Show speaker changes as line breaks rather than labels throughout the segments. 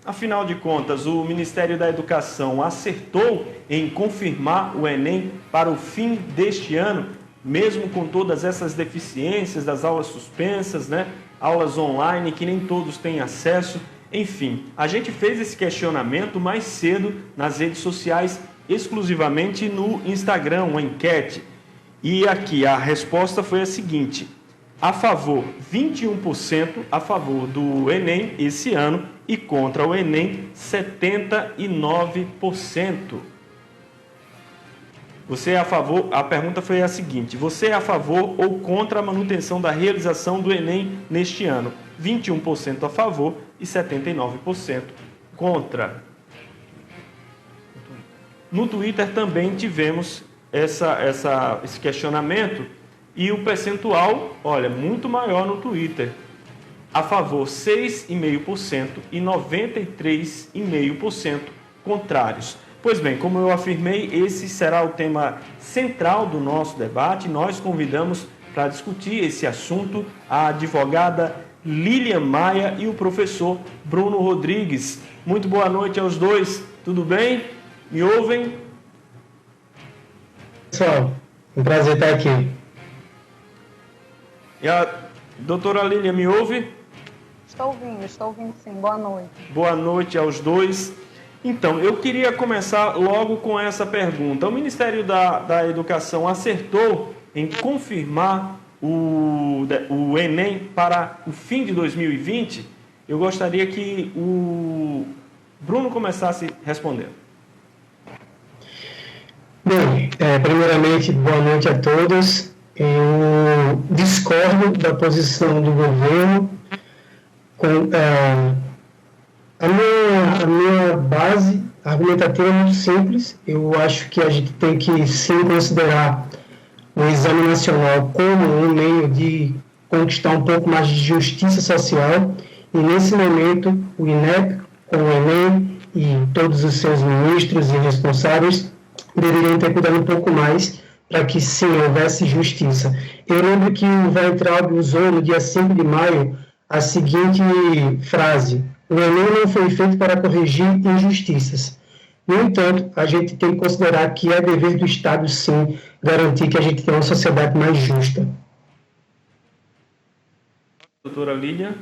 Afinal de contas, o Ministério da Educação acertou em confirmar o Enem para o fim deste ano, mesmo com todas essas deficiências das aulas suspensas, né? Aulas online que nem todos têm acesso. Enfim, a gente fez esse questionamento mais cedo nas redes sociais, exclusivamente no Instagram, uma enquete. E aqui a resposta foi a seguinte: a favor, 21% a favor do Enem esse ano e contra o Enem, 79%. Você é a favor? A pergunta foi a seguinte: você é a favor ou contra a manutenção da realização do Enem neste ano? 21% a favor e 79% contra. No Twitter também tivemos esse questionamento e o percentual, olha, muito maior no Twitter. A favor 6,5% e 93,5% contrários. Pois bem, como eu afirmei, esse será o tema central do nosso debate. Nós convidamos para discutir esse assunto a advogada Lilian Maia e o professor Bruno Rodrigues. Muito boa noite aos dois, tudo bem? Me ouvem?
Pessoal, um prazer estar aqui.
E a doutora Lilian me ouve?
Estou ouvindo sim. Boa noite.
Boa noite aos dois. Então, eu queria começar logo com essa pergunta. O Ministério da Educação acertou em confirmar o Enem para o fim de 2020? Eu gostaria que o Bruno começasse respondendo.
Bem, primeiramente, boa noite a todos. Eu discordo da posição do governo. A minha base argumentativa é muito simples. Eu acho que a gente tem que sim considerar o Exame Nacional como um meio de conquistar um pouco mais de justiça social, e nesse momento o INEP, com o Enem e todos os seus ministros e responsáveis deveriam ter cuidado um pouco mais para que sim houvesse justiça. Eu lembro que o Weintraub usou no dia 5 de maio a seguinte frase: o Enem não foi feito para corrigir injustiças. No entanto, a gente tem que considerar que é dever do Estado, sim, garantir que a gente tenha uma sociedade mais justa.
Doutora Lília?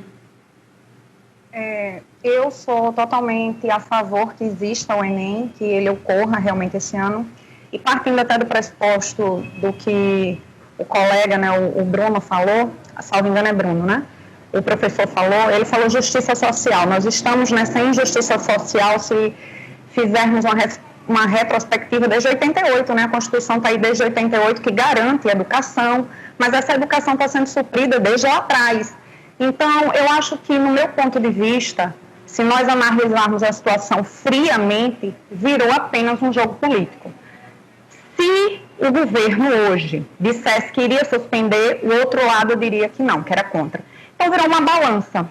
Eu sou totalmente a favor que exista o Enem, que ele ocorra realmente esse ano. E partindo até do pressuposto do que o colega, né, o Bruno falou, salvo engano é Bruno, né? O professor falou, ele falou justiça social. Nós estamos nessa injustiça social se fizermos uma retrospectiva desde 88, né? A Constituição está aí desde 88, que garante a educação, mas essa educação está sendo suprida desde lá atrás. Então, eu acho que, no meu ponto de vista, se nós analisarmos a situação friamente, virou apenas um jogo político. Se o governo hoje dissesse que iria suspender, o outro lado diria que não, que era contra. Então, virou uma balança.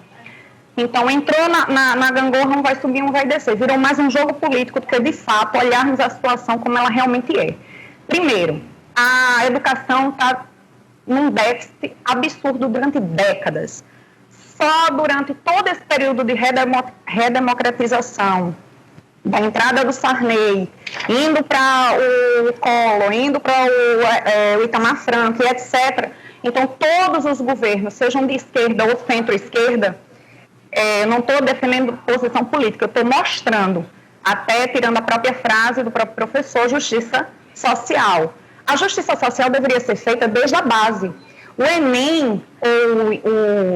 Então, entrou na gangorra, um vai subir, um vai descer. Virou mais um jogo político do que, de fato, olharmos a situação como ela realmente é. Primeiro, a educação está num déficit absurdo durante décadas. Só durante todo esse período de redemocratização, da entrada do Sarney, indo para o Collor, indo para o Itamar Franco, etc. Então, todos os governos, sejam de esquerda ou centro-esquerda, eu não estou defendendo posição política, eu estou mostrando, até tirando a própria frase do próprio professor, justiça social. A justiça social deveria ser feita desde a base. O Enem, ou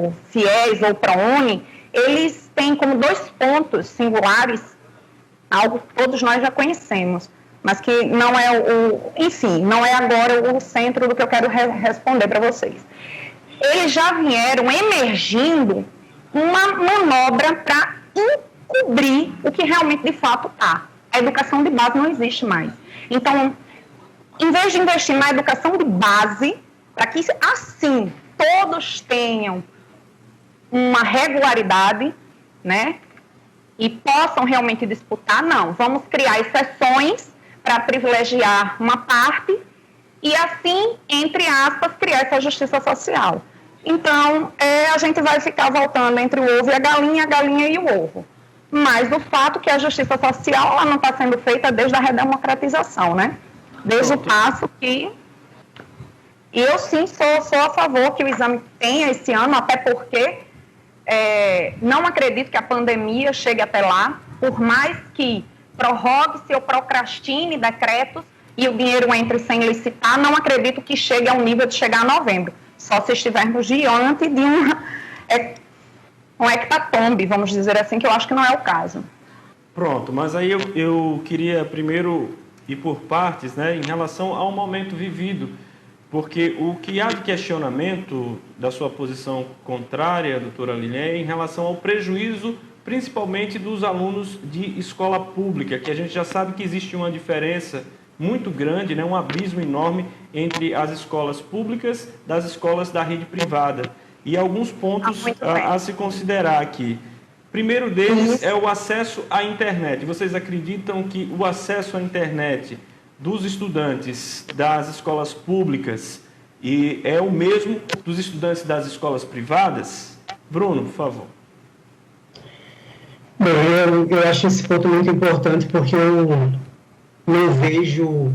o FIES, ou o ProUni, eles têm como 2 pontos singulares, algo que todos nós já conhecemos, mas que não é não é agora o centro do que eu quero responder para vocês. Eles já vieram emergindo uma manobra para encobrir o que realmente de fato está. A educação de base não existe mais. Então, em vez de investir na educação de base, para que assim todos tenham uma regularidade, né, e possam realmente disputar, não. Vamos criar exceções para privilegiar uma parte e assim, entre aspas, criar essa justiça social. Então, a gente vai ficar voltando entre o ovo e a galinha e o ovo. mas do fato que a justiça social ela não está sendo feita desde a redemocratização, né? Desde o passo que... E eu sim sou a favor que o exame tenha esse ano, até porque não acredito que a pandemia chegue até lá, por mais que prorrogue-se ou procrastine decretos e o dinheiro entre sem licitar, não acredito que chegue ao nível de chegar a novembro, só se estivermos diante de um hecatombe, vamos dizer assim, que eu acho que não é o caso.
Pronto, mas aí eu queria primeiro ir por partes, né, em relação ao momento vivido, porque o que há de questionamento da sua posição contrária, doutora Lilian, é em relação ao prejuízo, principalmente dos alunos de escola pública, que a gente já sabe que existe uma diferença muito grande, né, um abismo enorme entre as escolas públicas das escolas da rede privada. E alguns pontos a se considerar aqui. Primeiro deles é o acesso à internet. Vocês acreditam que o acesso à internet dos estudantes das escolas públicas é o mesmo dos estudantes das escolas privadas? Bruno, por favor.
Bom, eu acho esse ponto muito importante porque eu não vejo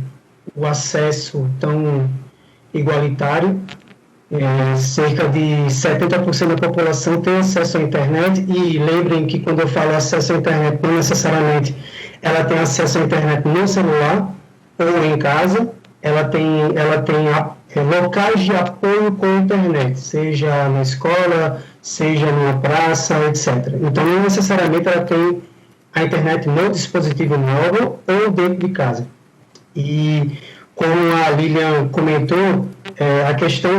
o acesso tão igualitário. Cerca de 70% da população tem acesso à internet, e lembrem que quando eu falo acesso à internet, não necessariamente ela tem acesso à internet no celular ou em casa, ela tem locais de apoio com a internet, seja na escola, seja numa praça, etc. Então, não necessariamente ela tem a internet no dispositivo móvel ou dentro de casa. E, como a Lilian comentou, a questão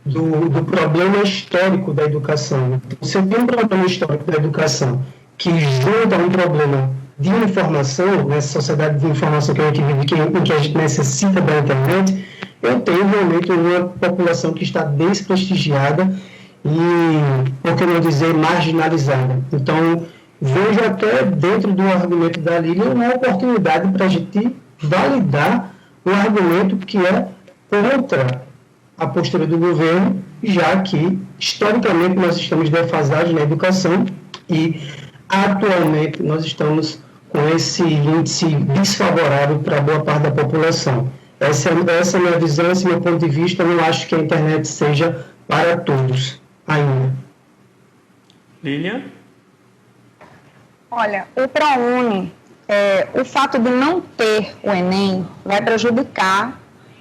do problema histórico da educação. Você tem um problema histórico da educação que junta um problema de informação, nessa sociedade de informação que a gente vive, em que a gente necessita da internet. Eu tenho realmente uma população que está desprestigiada e, por que não dizer, marginalizada. Então, vejo até dentro do argumento da Lilian uma oportunidade para a gente validar um argumento que é contra a postura do governo, já que, historicamente, nós estamos defasados na educação e, atualmente, nós estamos com esse índice desfavorável para boa parte da população. Essa é a minha visão, esse é o meu ponto de vista. Eu não acho que a internet seja para todos ainda.
Lilian?
Olha, o ProUni, o fato de não ter o Enem vai prejudicar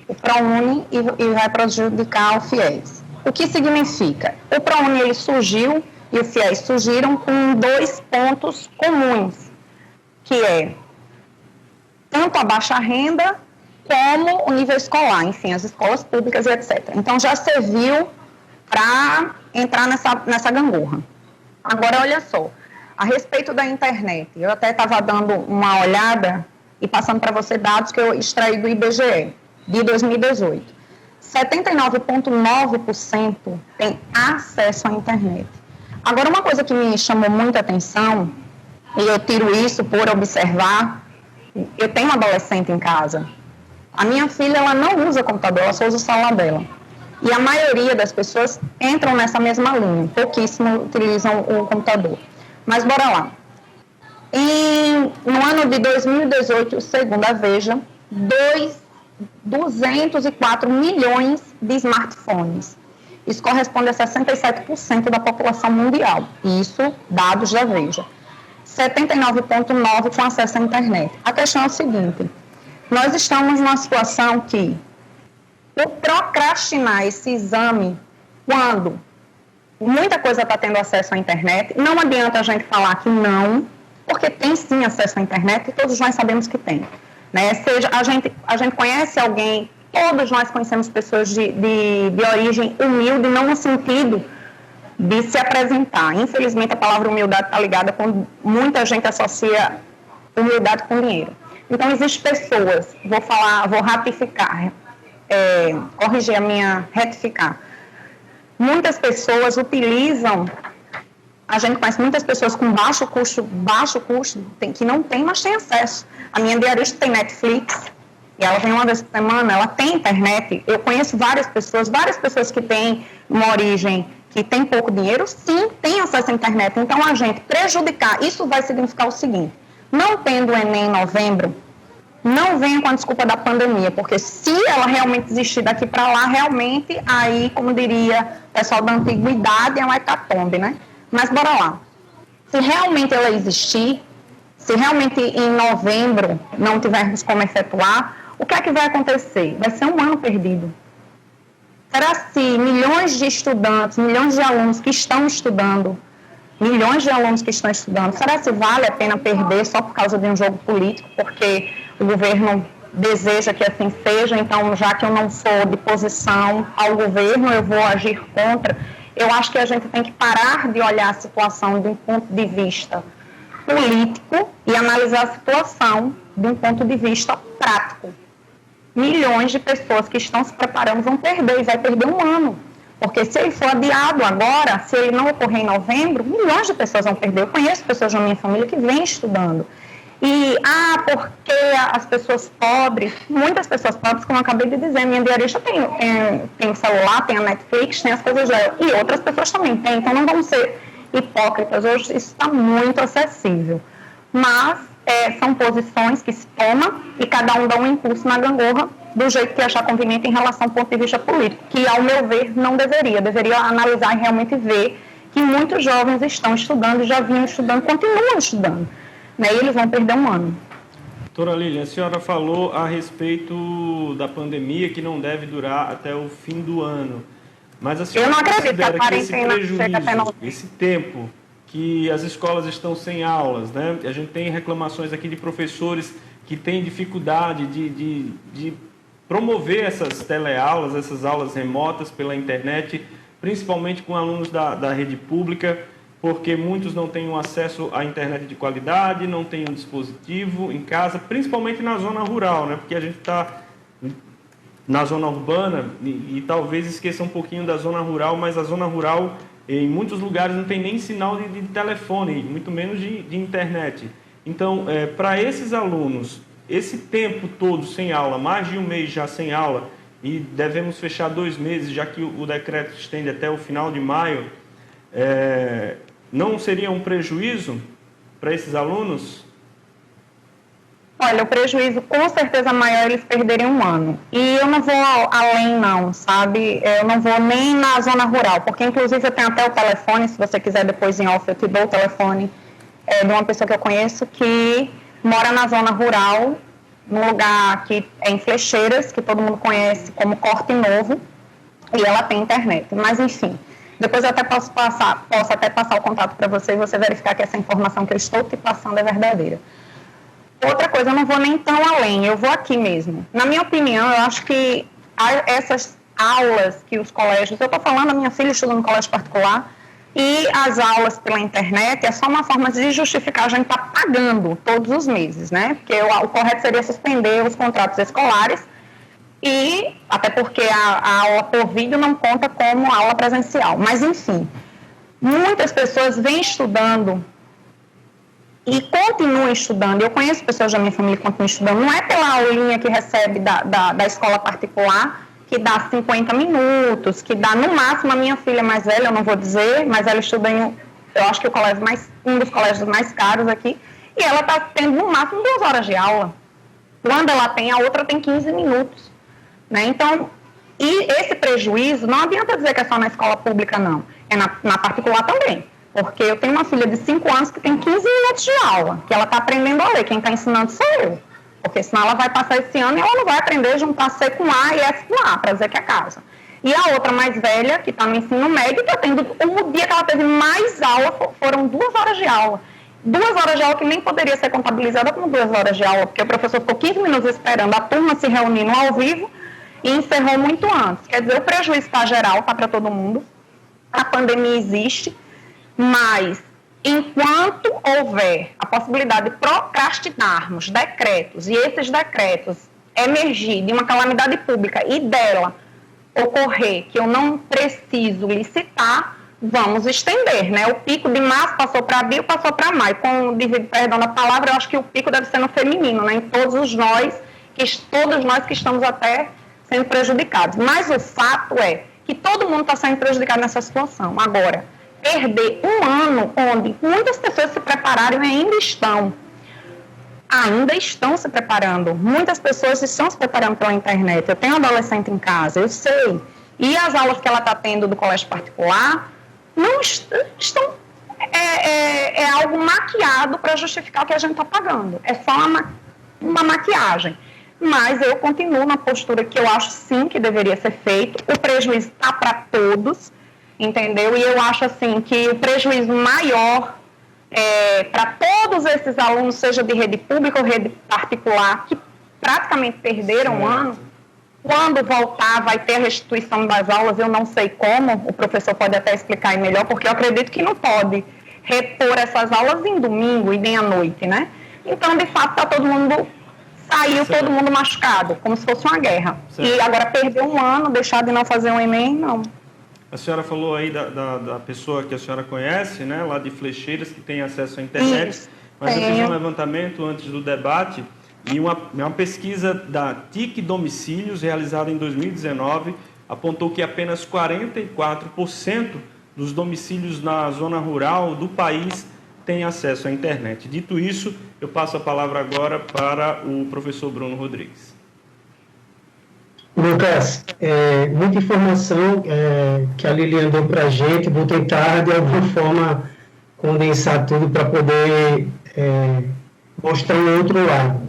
o ProUni e vai prejudicar o FIES. O que significa? O ProUni ele surgiu e o FIES surgiram com 2 pontos comuns, que é tanto a baixa renda como o nível escolar, enfim, as escolas públicas e etc. Então, já serviu para entrar nessa gangorra. Agora, olha só, a respeito da internet, eu até estava dando uma olhada e passando para você dados que eu extraí do IBGE, de 2018. 79,9% tem acesso à internet. Agora, uma coisa que me chamou muita atenção, e eu tiro isso por observar, eu tenho uma adolescente em casa. A minha filha, ela não usa computador, ela só usa o celular dela. E a maioria das pessoas entram nessa mesma linha, pouquíssimo utilizam o computador. Mas bora lá. No ano de 2018, segundo a Veja, 204 milhões de smartphones. Isso corresponde a 67% da população mundial. Isso, dados da Veja. 79,9% com acesso à internet. A questão é o seguinte, nós estamos numa situação que, por procrastinar esse exame, quando muita coisa está tendo acesso à internet, não adianta a gente falar que não, porque tem sim acesso à internet e todos nós sabemos que tem. Né? Seja, a gente conhece alguém, todos nós conhecemos pessoas de origem humilde, não no sentido de se apresentar. Infelizmente, a palavra humildade está ligada com... Muita gente associa humildade com dinheiro. Então, existem pessoas, vou ratificar, corrigir a minha retificar. Muitas pessoas utilizam... A gente conhece muitas pessoas com baixo custo, que não tem, mas tem acesso. A minha diarista tem Netflix, e ela vem uma vez por semana, ela tem internet. Eu conheço várias pessoas que têm uma origem que tem pouco dinheiro, sim, tem acesso à internet. Então, a gente prejudicar, isso vai significar o seguinte: não tendo o Enem em novembro, não venha com a desculpa da pandemia, porque se ela realmente existir daqui para lá, realmente, aí, como diria o pessoal da antiguidade, é uma hecatombe, né? Mas bora lá. Se realmente ela existir, se realmente em novembro não tivermos como efetuar, o que é que vai acontecer? Vai ser um ano perdido. Será se milhões de estudantes, milhões de alunos que estão estudando, será se vale a pena perder só por causa de um jogo político, porque o governo deseja que assim seja, então já que eu não sou de posição ao governo, eu vou agir contra? Eu acho que a gente tem que parar de olhar a situação de um ponto de vista político e analisar a situação de um ponto de vista prático. Milhões de pessoas que estão se preparando vão perder, e vai perder um ano. Porque se ele for adiado agora, se ele não ocorrer em novembro, milhões de pessoas vão perder. Eu conheço pessoas da minha família que vêm estudando. E, porque as pessoas pobres, muitas pessoas pobres, como eu acabei de dizer, minha diarista tem celular, tem a Netflix, tem as coisas dela, e outras pessoas também têm, então não vamos ser hipócritas. Hoje isso está muito acessível. Mas são posições que se tomam e cada um dá um impulso na gangorra do jeito que achar conveniente em relação ao ponto de vista político, que, ao meu ver, não deveria. Deveria analisar e realmente ver que muitos jovens estão estudando, já vinham estudando, continuam estudando, né? E eles vão perder um ano.
Doutora Lilian, a senhora falou a respeito da pandemia, que não deve durar até o fim do ano. Mas a senhora considera que esse prejuízo, esse tempo que as escolas estão sem aulas, né? A gente tem reclamações aqui de professores que têm dificuldade de promover essas teleaulas, essas aulas remotas pela internet, principalmente com alunos da rede pública, porque muitos não têm um acesso à internet de qualidade, não têm um dispositivo em casa, principalmente na zona rural, né? Porque a gente está na zona urbana e talvez esqueça um pouquinho da zona rural, mas a zona rural, em muitos lugares, não tem nem sinal de telefone, muito menos de internet. Então, para esses alunos, esse tempo todo sem aula, mais de um mês já sem aula, e devemos fechar 2 meses, já que o decreto estende até o final de maio, não seria um prejuízo para esses alunos?
Olha, o prejuízo com certeza maior, eles perderem um ano. E eu não vou além não, sabe? Eu não vou nem na zona rural, porque inclusive eu tenho até o telefone, se você quiser depois em off eu te dou o telefone de uma pessoa que eu conheço que mora na zona rural, num lugar que é em Flecheiras, que todo mundo conhece como Corte Novo, e ela tem internet. Mas enfim, depois eu até posso até passar o contato para você e você verificar que essa informação que eu estou te passando é verdadeira. Outra coisa, eu não vou nem tão além, eu vou aqui mesmo. Na minha opinião, eu acho que essas aulas que os colégios... Eu estou falando, a minha filha estuda no colégio particular, e as aulas pela internet é só uma forma de justificar a gente estar pagando todos os meses, né? Porque o correto seria suspender os contratos escolares, e até porque a aula por vídeo não conta como aula presencial. Mas, enfim, muitas pessoas vêm estudando e continuam estudando. Eu conheço pessoas da minha família que continuam estudando. Não é pela aulinha que recebe da escola particular, que dá 50 minutos, que dá no máximo. A minha filha mais velha, eu não vou dizer, mas ela estuda em, eu acho que um dos colégios mais caros aqui, e ela está tendo no máximo 2 horas de aula. Quando ela tem, a outra tem 15 minutos. Né? Então, e esse prejuízo, não adianta dizer que é só na escola pública, não. É na particular também. Porque eu tenho uma filha de 5 anos que tem 15 minutos de aula, que ela está aprendendo a ler. Quem está ensinando sou eu. Porque senão ela vai passar esse ano e ela não vai aprender a juntar C com A e S com A, para dizer que é casa. E a outra mais velha, que está no ensino médio, está tendo, o dia que ela teve mais aula, foram 2 horas de aula. 2 horas de aula que nem poderia ser contabilizada como 2 horas de aula, porque o professor ficou 15 minutos esperando a turma se reunindo ao vivo e encerrou muito antes. Quer dizer, o prejuízo está geral, está para todo mundo. A pandemia existe, mas enquanto houver a possibilidade de procrastinarmos decretos, e esses decretos emergir de uma calamidade pública e dela ocorrer que eu não preciso licitar, vamos estender, né? O pico de março passou para abril, passou para maio. Com o devido perdão da palavra, eu acho que o pico deve ser no feminino, né? Em todos nós que estamos até sendo prejudicados. Mas o fato é que todo mundo está sendo prejudicado nessa situação. Agora, perder um ano onde muitas pessoas se prepararam e ainda estão se preparando. Muitas pessoas estão se preparando pela internet. Eu tenho um adolescente em casa, eu sei. E as aulas que ela está tendo do colégio particular não estão... É algo maquiado para justificar o que a gente está pagando. É só uma maquiagem. Mas eu continuo na postura que eu acho sim que deveria ser feito. O prejuízo está para todos, entendeu? E eu acho assim que o prejuízo maior para todos esses alunos, seja de rede pública ou rede particular, que praticamente perderam um ano, quando voltar vai ter a restituição das aulas, eu não sei como, o professor pode até explicar melhor, porque eu acredito que não pode repor essas aulas em domingo e nem à noite, né? Então, de fato, tá todo mundo machucado, como se fosse uma guerra. Certo. E agora perder um ano, deixar de não fazer um Enem, não.
A senhora falou aí da pessoa que a senhora conhece, né, lá de Flecheiras, que tem acesso à internet. Isso, mas eu fiz um levantamento antes do debate e uma pesquisa da TIC Domicílios, realizada em 2019, apontou que apenas 44% dos domicílios na zona rural do país têm acesso à internet. Dito isso, eu passo a palavra agora para o professor Bruno Rodrigues.
Lucas, muita informação que a Lilian deu para a gente, vou tentar de alguma forma condensar tudo para poder mostrar um outro lado.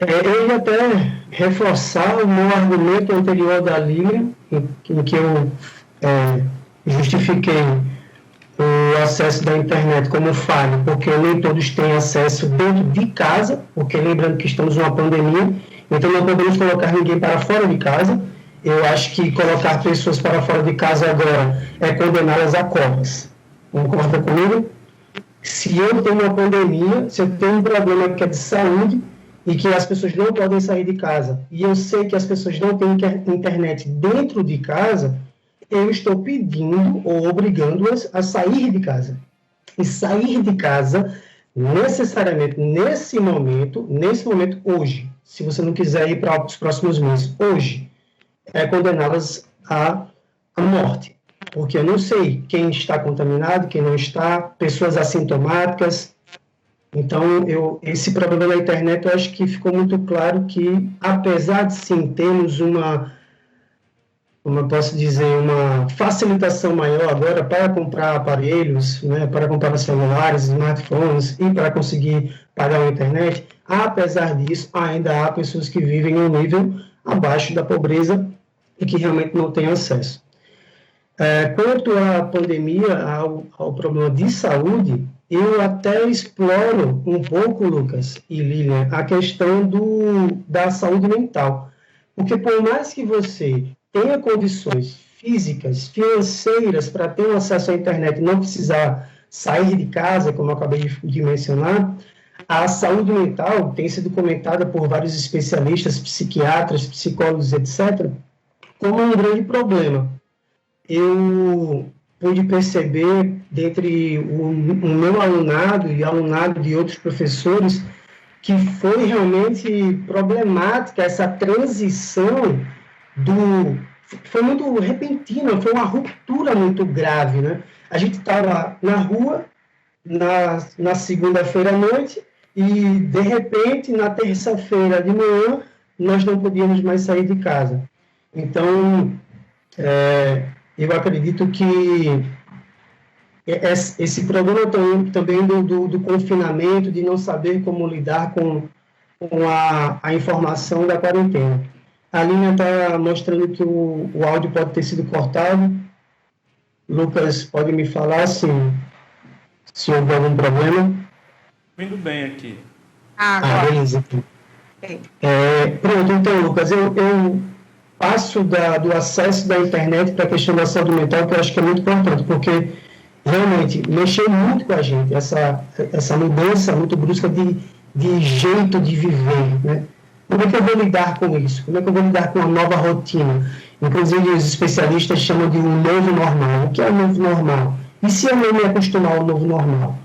Eu ia até reforçar o meu argumento anterior da Lilian, em que eu justifiquei o acesso da internet como falha, porque nem todos têm acesso dentro de casa, porque lembrando que estamos numa pandemia, então não podemos colocar ninguém para fora de casa. Eu acho que colocar pessoas para fora de casa agora é condená-las a copas. Concorda comigo? Se eu tenho uma pandemia, se eu tenho um problema que é de saúde e que as pessoas não podem sair de casa, e eu sei que as pessoas não têm internet dentro de casa, eu estou pedindo ou obrigando-as a sair de casa. E sair de casa, necessariamente, nesse momento, hoje, se você não quiser ir para os próximos meses, hoje, é condená-las à morte. Porque eu não sei quem está contaminado, quem não está, pessoas assintomáticas. Então, esse problema da internet, eu acho que ficou muito claro que, apesar de sim termos como eu posso dizer, uma facilitação maior agora para comprar aparelhos, né, para comprar celulares, smartphones e para conseguir pagar a internet, apesar disso, ainda há pessoas que vivem em um nível abaixo da pobreza e que realmente não têm acesso. Quanto à pandemia, ao problema de saúde, eu até exploro um pouco, Lucas e Lilian, a questão da saúde mental. Porque por mais que você tenha condições físicas, financeiras, para ter um acesso à internet e não precisar sair de casa, como eu acabei de mencionar, a saúde mental tem sido comentada por vários especialistas, psiquiatras, psicólogos, etc., como um grande problema. Eu pude perceber, dentre o meu alunado e alunado de outros professores, que foi realmente problemática essa transição foi muito repentina, foi uma ruptura muito grave, né? A gente estava na rua na segunda-feira à noite e, de repente, na terça-feira de manhã, nós não podíamos mais sair de casa. Então, eu acredito que esse problema também do confinamento, de não saber como lidar com a informação da quarentena. A linha está mostrando que o áudio pode ter sido cortado. Lucas, pode me falar se houve algum problema?
Vindo bem aqui.
Beleza. Pronto, então, Lucas, eu passo do acesso da internet para a questão da saúde mental, que eu acho que é muito importante, porque realmente mexeu muito com a gente, essa mudança muito brusca de jeito de viver, né? Como é que eu vou lidar com isso? Como é que eu vou lidar com a nova rotina? Inclusive, os especialistas chamam de um novo normal. O que é o novo normal? E se eu não me acostumar ao novo normal?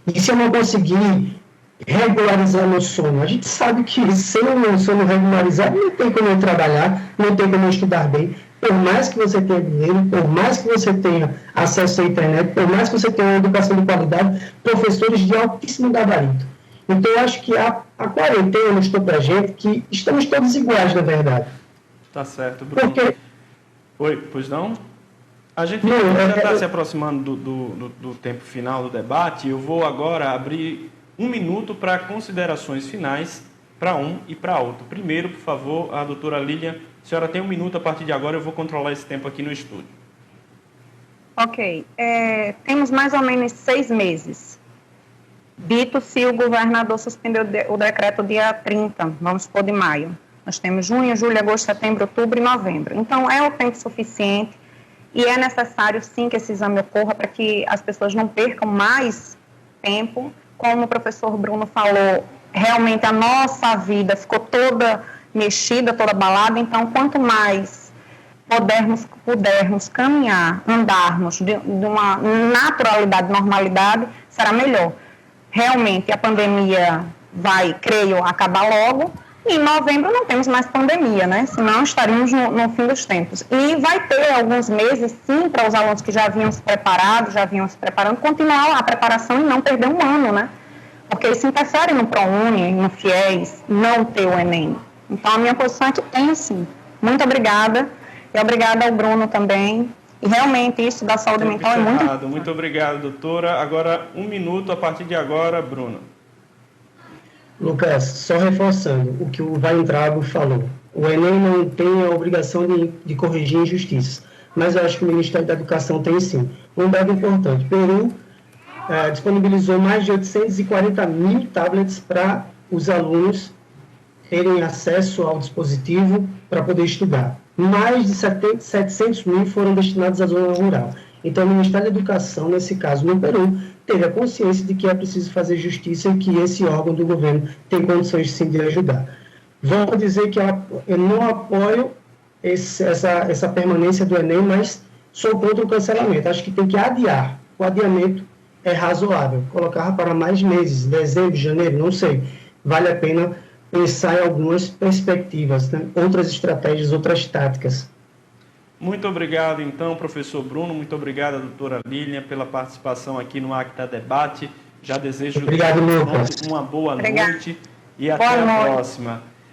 E se eu não conseguir regularizar meu sono? A gente sabe que sem o meu sono regularizado, não tem como eu trabalhar, não tem como eu estudar bem, por mais que você tenha dinheiro, por mais que você tenha acesso à internet, por mais que você tenha uma educação de qualidade, professores de altíssimo gabarito. Então, eu acho que a quarentena mostrou para a gente que estamos todos iguais, na verdade.
Tá certo, Bruno.
Porque...
Oi, pois não? A gente já está se aproximando do tempo final do debate. Eu vou agora abrir 1 minuto para considerações finais para um e para outro. Primeiro, por favor, a doutora Lilian, a senhora tem 1 minuto a partir de agora, eu vou controlar esse tempo aqui no estúdio.
Ok. Temos mais ou menos 6 meses. Dito se o governador suspendeu o decreto dia 30, vamos supor, de maio. Nós temos junho, julho, agosto, setembro, outubro e novembro. Então, é o tempo suficiente e é necessário, sim, que esse exame ocorra para que as pessoas não percam mais tempo. Como o professor Bruno falou, realmente a nossa vida ficou toda mexida, toda abalada. Então, quanto mais pudermos caminhar, andarmos de uma naturalidade, normalidade, será melhor. Realmente, a pandemia vai, creio, acabar logo. E em novembro não temos mais pandemia, né? Senão estaríamos no fim dos tempos. E vai ter alguns meses, sim, para os alunos que já haviam se preparado, já vinham se preparando, continuar a preparação e não perder um ano, né? Porque isso interfere no ProUni, no FIES, não ter o Enem. Então, a minha posição é que tem, sim. Muito obrigada. E obrigada ao Bruno também. E realmente isso da saúde mental é muito importante.
Muito obrigado, doutora. Agora, 1 minuto a partir de agora, Bruno.
Lucas, só reforçando o que o Weintraub falou. O Enem não tem a obrigação de corrigir injustiças, mas eu acho que o Ministério da Educação tem sim. Um dado importante, Peru disponibilizou mais de 840 mil tablets para os alunos terem acesso ao dispositivo para poder estudar. Mais de 700 mil foram destinados à zona rural. Então, o Ministério da Educação, nesse caso no Peru, teve a consciência de que é preciso fazer justiça e que esse órgão do governo tem condições, sim, de ajudar. Vou dizer que eu não apoio essa permanência do Enem, mas sou contra o cancelamento. Acho que tem que adiar. O adiamento é razoável. Colocar para mais meses, dezembro, janeiro, não sei. Vale a pena pensar em algumas perspectivas, né? Outras estratégias, outras táticas.
Muito obrigado, então, professor Bruno. Muito obrigado, doutora Lilian, pela participação aqui no Acta Debate. Já desejo
Obrigado, Lucas.
Uma boa noite e até a próxima.